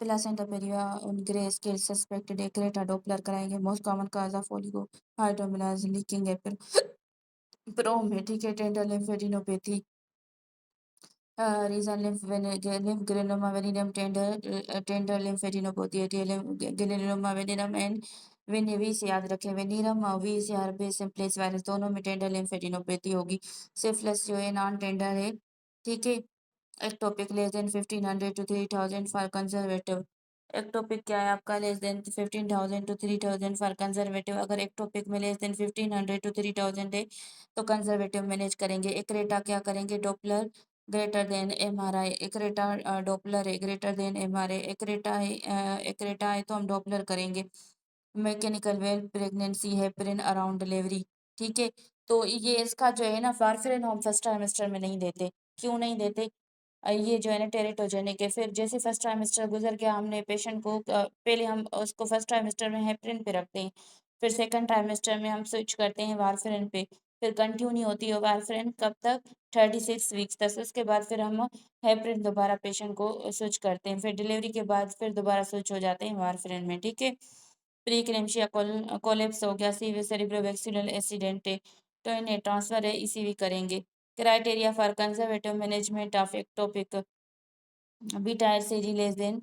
Placenta previa on grey scale suspected accreta Doppler कराएंगे। Most common cause of oligohydramnios leaking एपिल PROM है, ठीक है। Tender lymphadenopathy region lymphogranuloma venereum tender lymphadenopathy granuloma venereum and V से याद रखें venereum V से herpes simplex virus दोनों में टेंडर लिम्फेडिनोपैथी होगी। सिफिलिस जो है नॉन टेंडर है, ठीक है। Ectopic less than 1500 to 3000 for conservative. Ectopic क्या है आपका? Less than 15,000 to 3,000 for conservative. अगर एक्टोपिक में लेस देन 1500 to 3,000 है तो कंजर्वेटिव मैनेज करेंगे। एक्रेटा क्या करेंगे? Doppler greater than MRI. Accreta Doppler है ग्रेटर देन एमआरआई। एक्रेटा है तो हम डॉपलर करेंगे। Mechanical well pregnancy heparin around delivery, ठीक है। तो ये इसका जो है ना वारफेरिन हम फर्स्ट ट्राइमेस्टर में नहीं देते। क्यों नहीं देते? ये जो है ना टेरिटोजेनिक है। फिर जैसे फर्स्ट ट्राइमेस्टर गुजर गया हमने पेशेंट को पहले हम उसको फर्स्ट ट्राइमेस्टर में हेपरिन पे रखते हैं, फिर सेकंड ट्राइमेस्टर में हम स्विच करते हैं वारफेरिन पे। फिर कंटिन्यू होती है वारफेरिन कब तक? 36 वीक्स तक। उसके बाद फिर हम हेपरिन दोबारा पेशेंट को स्विच करते हैं। फिर डिलीवरी के बाद फिर दोबारा स्विच हो जाते हैं वारफेरिन में, ठीक है। प्री क्लेम्शिया कोलेप्स हो गया, सीवियर सेरिब्रोवैक्सीनल एक्सीडेंट है तो इन्हें ट्रांसफर है ईसीवी करेंगे। Criteria for conservative management of ectopic beta HCG less than.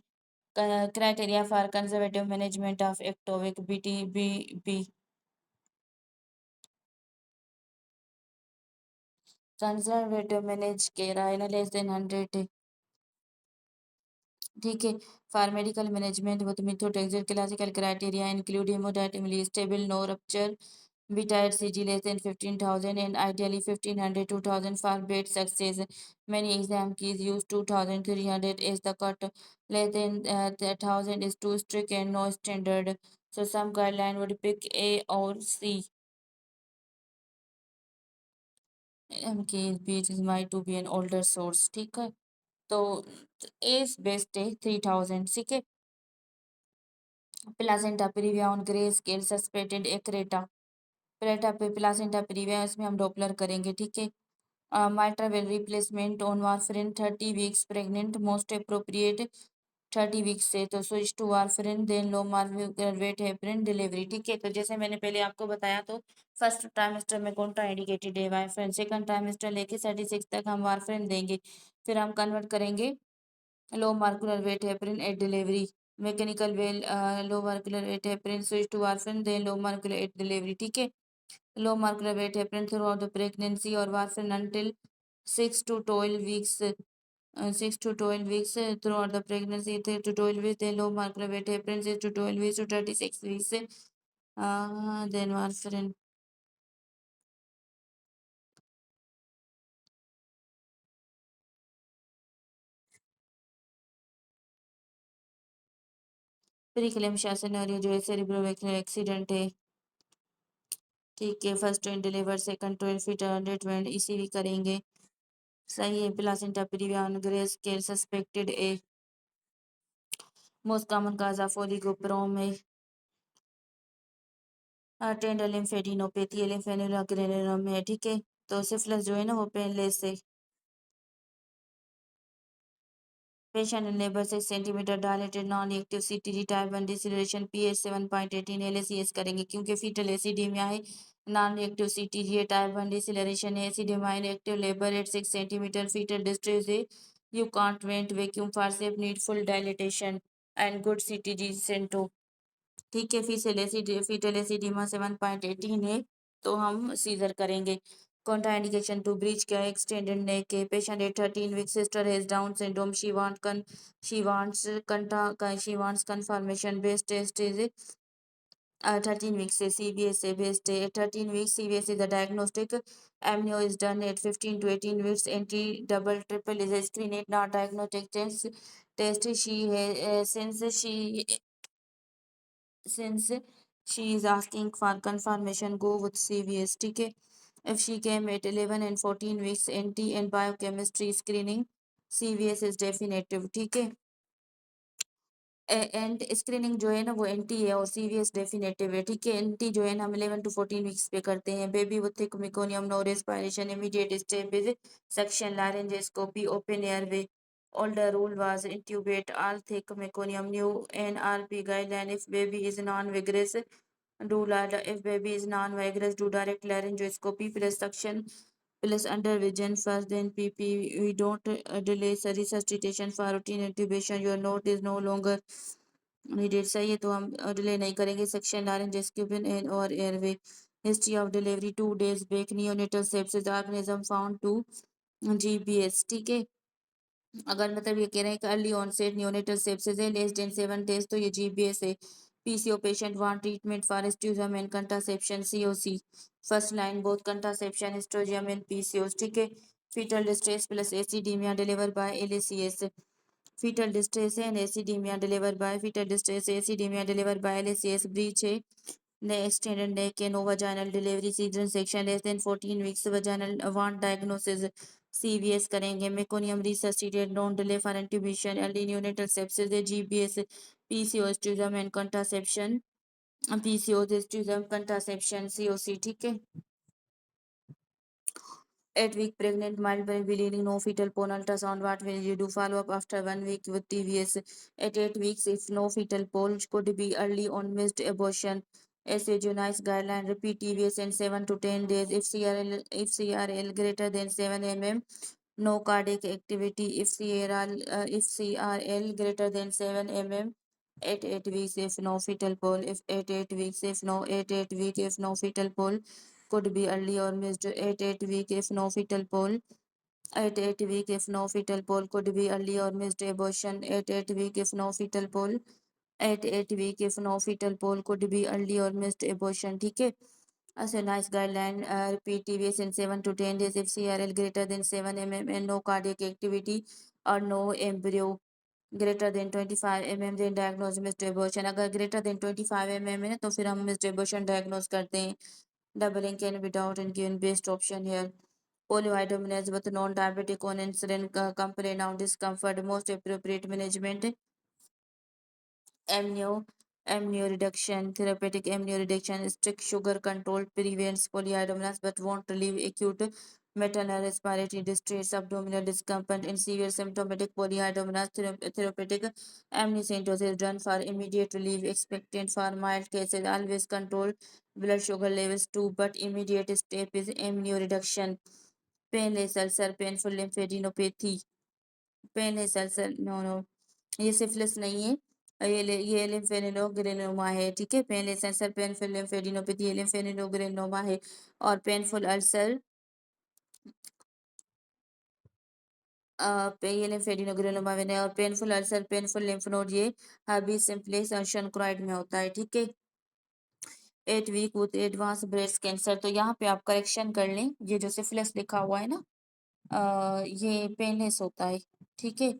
Criteria for conservative management of ectopic beta B B conservative manage के रायना लेस देन 100, ठीक है। For medical management with methotrexate classical criteria include haemodynamically stable no rupture beta HCG less than 15,000 and ideally 1500 2000 for bed success. Many exam keys use 2300 as the cut. Less than 1000 is too strict and no standard. So some guideline would pick A or C. MKBH is might to be an older source, ठीक है। तो A is best है 3000, ठीक है। Placenta previa on grey scale suspected accreta placenta previa इसमें हम Doppler करेंगे, ठीक है। mitral replacement on warfarin 30 weeks pregnant most appropriate 30 weeks से तो switch to warfarin then low molecular weight heparin delivery, ठीक है। तो जैसे मैंने पहले आपको बताया तो फर्स्ट ट्राइमेस्टर में कौन सा इंडिकेटेड है? वारफेरिन। सेकंड ट्राइमेस्टर लेके 36 तक हम वारफेरिन देंगे, फिर हम कन्वर्ट करेंगे low molecular weight heparin at delivery. Mechanical valve low molecular weight heparin switch to warfarin then low molecular at delivery, ठीक है। Low molecular weight heparin throughout the pregnancy or warfarin until 6 to 12 weeks. 6 to 12 weeks throughout the pregnancy 3 to 12 weeks. Then low molecular weight heparin 6 to 12 weeks to 36 weeks. Then warfarin. Preeclampsia scenario जो है cerebrovascular accident है, ठीक है। First twin deliver second 12 feet 100 ECV करेंगे, सही है। Placenta previa on grey scale suspected a most common cause of oligo PROM है tender lymphadenopathy लिम्फेनुला ग्रेनुलम है, ठीक है। तो सिफिलिस जो है ना वो पेनलेस से patient in labour 6 centimetre dilated non active CTG type 1 deceleration pH 7.18 LSCS करेंगे क्योंकि फीटल एसिडेमिया है। Non active CTG type 1 deceleration है। Acidaemia in active labour at 6 centimetre fetal distress है। You can't went vacuum for safe need full dilatation and good CTG सेंटो, ठीक है। Fetal एसिडिमा 7.18 है तो हम सीजर करेंगे। कॉन्ट्राइंडिकेशन टू ब्रीच क्या एक्सटेंडेड नेक है। Patient at 13 week sister has Down syndrome she wants confirmation based test is 13 week से CBS से बेस्ड है। 13 week CBS is the diagnostic. Amnio is done at 15 to 18 weeks. Anti double triple is a screen at not diagnostic test. Since she is asking for confirmation, go with CVS, ठीक है। If she came at 11 and 14 weeks, NT and biochemistry screening, CVS is definitive, ठीक है। And screening जो है ना वो NT है और CVS डेफिनेटिव है, ठीक है। NT जो है ना हम 11 to 14 वीक्स पे करते हैं। Baby with thick meconium no respiration immediate step is suction laryngoscopy open airway Older rule was intubate all thick meconium. New NRP guideline: if baby is non-vigorous, if baby is non-vigorous, do direct laryngoscopy plus suction plus under vision first, then PP. We don't delay resuscitation for routine intubation. Your note is no longer needed. सही है, तो हम delay नहीं करेंगे. Section laryngoscopy and or airway. History of delivery 2 days back. Neonatal sepsis organism found to GBS. ठीक है, अगर मतलब ये कह रहे हैं कि अर्ली ऑनसेट नियोनेटल सेप्सिस है लेस देन 7 days, तो ये जीबीएस है. PCO patient want treatment for hirsutism and contraception. COC first line both contraception hirsutism and PCOS. ठीक है. Fetal distress plus acidaemia deliver by LSCS. fetal distress and acidemia delivered by fetal distress acidemia delivered by LACS. breach है extended neck and no vaginal delivery. cesarean section less than 14 weeks. vaginal want diagnosis CVS करेंगे. meconium resuscitated don't delay for intubation. early neonatal sepsis है GBS. PCOS trism and contraception. PCOS trism contraception COC. ठीक है. 8 week pregnant, mild bleeding, no fetal bone ultrasound. What will you do? Follow up after 1 week with TVS. At 8 weeks, if no fetal bone, could be early on missed abortion. SAGNICE guideline: repeat TVS in 7 to 10 days. If CRL greater than 7 mm, no cardiac activity. If CRL greater than 7 mm. At 8 weeks, if no fetal pole. If at 8 weeks, if no at 8 week, if no fetal pole, could be early or missed. At 8 week, if no fetal pole. At 8 week, if no fetal pole, could be early or missed abortion. At 8 week, if no fetal pole. At 8 week, if no fetal pole, could be early or missed abortion. ठीक है. As a nice guideline, repeat TVS in 7 to 10 days. If CRL greater than 7 mm and no cardiac activity or no embryo greater than 25 mm, then diagnose missed abortion. अगर greater than 25 mm है तो फिर हम missed abortion diagnose करते हैं. Doubling can be doubt and given best option here. Polyoidominase with non-diabetic on insulin complaint now discomfort. Most appropriate management amnio amnio reduction. Therapeutic amnio reduction. Strict sugar control prevents polyoidominase but won't relieve acute maternal respiratory distress, abdominal discomfort, and severe symptomatic polyoidominase. Therapeutic amniocentesis done for immediate relief. Expectant for mild cases. Always control blood sugar levels too, but immediate step is amnio reduction. Painless ulcer, painful lymphadenopathy. Painless ulcer, no no, ये syphilis नहीं है. ये लिम्फेडिनोग्रेनोमा है. ठीक है. Painless ulcer, painful lymphadenopathy, ये लिम्फेडिनोग्रेनोमा है. और पेनफुल अल्सर ये लिम्फेडिनोग्रेनोमा है. और painful ulcer, painful lymph node, ये हर्बी सिम्प्लेक्स और शंक्रोइड में होता है. ठीक है. 8 week with advance breast cancer. तो यहाँ पे आप करेक्शन कर लें, ये जो सिफिलिस लिखा हुआ है ना, ये पेनलेस होता है. ठीक है.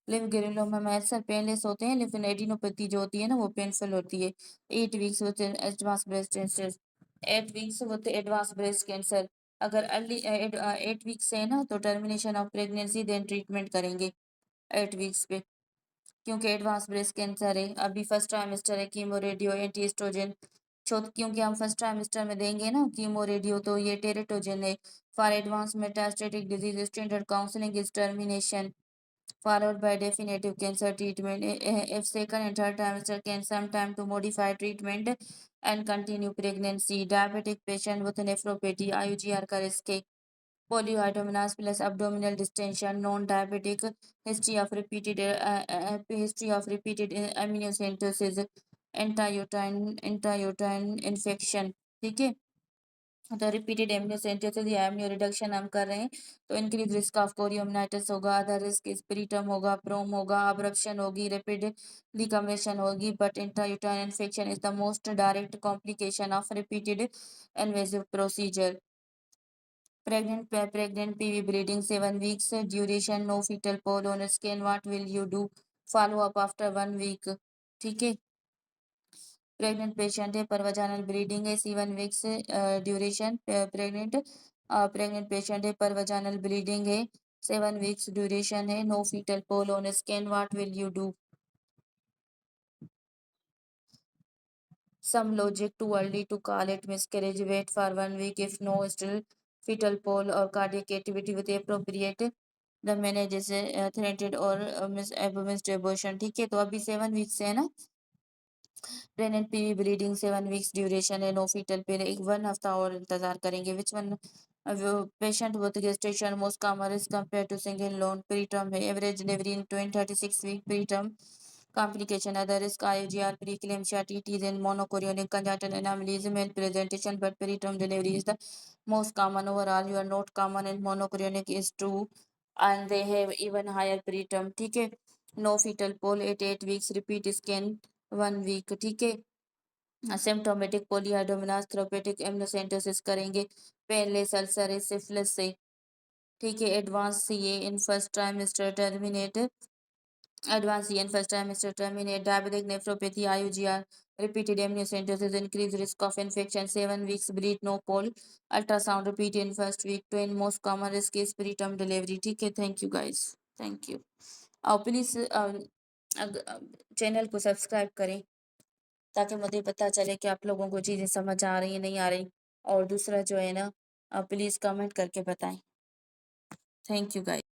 लिम्फ में अक्सर पेनलेस होते हैं, लेकिन एडिनोपैथी जो होती है ना वो पेनफुल होती है. 8 weeks with advance breast cancer. 8 weeks with advance breast cancer. अगर अर्ली 8 weeks से है ना तो termination of pregnancy then treatment करेंगे 8 weeks पे, क्योंकि एडवांस ब्रेस्ट कैंसर है. अभी फर्स्ट ट्राइमेस्टर है. कीमो रेडियो एंटी एस्ट्रोजन, क्योंकि हम फर्स्ट ट्राइमेस्टर में देंगे ना कीमो रेडियो, तो ये टेरेटोजन है. For advance metastatic disease standard counselling is termination followed by definitive cancer treatment. If second and third trimester can sometime to modify treatment and continue pregnancy. Diabetic patient with nephropathy, IUGR का risk है. Polyhydramnios plus abdominal distension, non-diabetic, history of repeated amniocentesis, anti-uterine infection. ठीक है. तो repeated amniocentesis या एमनियो reduction हम कर रहे हैं तो इंक्रीज रिस्क ऑफ कोरियोमनाइटिस होगा. अदर रिस्क स्पिरिटम होगा, प्रोम होगा, अब्रप्शन होगी, रैपिड डिकम्बेशन होगी. But intrauterine infection is the most direct complication of repeated invasive procedure. Pregnant PV bleeding 7 weeks duration, no fetal pole on skin. What will you do? Follow up after 1 week. ठीक है. Pregnant patient है पर वजानल bleeding है. 7 weeks duration. Pregnant patient है पर वजानल bleeding है. 7 weeks duration है. No fetal pole on skin. What will you do? Some logic too early to call it miscarriage. Wait for 1 week. If no, still fetal pole or cardiac activity with appropriate the मैंने जैसे threatened और missed abortion, ठीक है। तो अभी 7 weeks है ना, pregnant PV bleeding 7 weeks duration है, नो फीटल पेन, एक 1 हफ्ता और इंतजार करेंगे। Which one patient with gestation most common is compared to single loan preterm है, average delivery in 36 week preterm, complication other risk IUGR preeclampsia TTs in monochorionic congenital anomalies male presentation but preterm delivery is the most common overall, you are not common in monochorionic is true and they have even higher preterm, ठीक है। No fetal pole at 8 weeks, repeat scan 1 week, ठीक है। Symptomatic पोलियाडोमिनास थ्रोपेटिक एमनोसेंटोसिस करेंगे, painless ulcer है syphilis से, ठीक है। Advance CA in first trimester terminate, advance CA in first trimester terminate, diabetic nephropathy IUGR, repeated amniocentesis increase risk of infection, 7 weeks breath no pole, ultrasound repeat in first week, twin most common risk is preterm delivery, ठीक है। Thank you guys, thank you. और please channel को subscribe करें ताकि मुझे पता चले कि आप लोगों को चीज़ें समझ आ रही हैं नहीं आ रही। और दूसरा जो है ना, प्लीज़ कमेंट करके बताएं। Thank you guys.